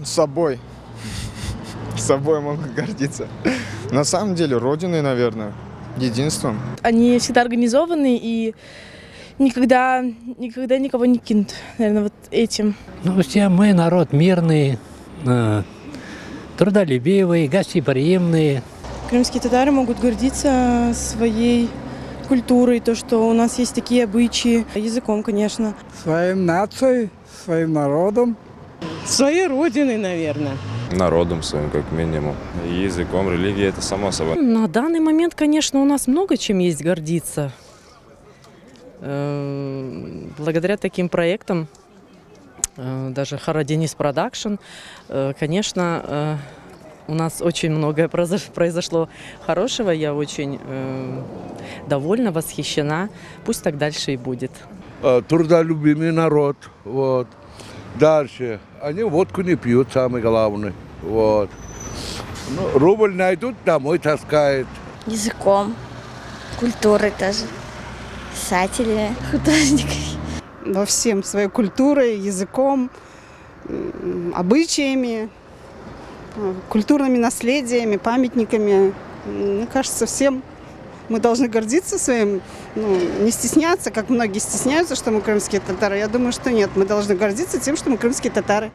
Собой. Собой могу гордиться. На самом деле, родиной, наверное, единством. Они всегда организованы и никогда никого не кинут, наверное, вот этим. Ну, все мы народ мирный, трудолюбивый, гостеприимный. Крымские татары могут гордиться своей культурой, то, что у нас есть такие обычаи, языком, конечно. Своим нацией, своим народом. Своей родиной, наверное. Народом своим, как минимум. Языком, религией, это само собой. На данный момент, конечно, у нас много чем есть гордиться. Благодаря таким проектам, даже Хараденис Продакшн, конечно, у нас очень многое произошло хорошего. Я очень довольна, восхищена. Пусть так дальше и будет. Трудолюбимый народ. Вот. Дальше. Они водку не пьют, самое главное. Вот. Ну, рубль найдут, домой таскают. Языком, культурой тоже, писателями, художниками. Во всем своей культурой, языком, обычаями, культурными наследиями, памятниками. Мне кажется, всем мы должны гордиться своим, не стесняться, как многие стесняются, что мы крымские татары. Я думаю, что нет, мы должны гордиться тем, что мы крымские татары.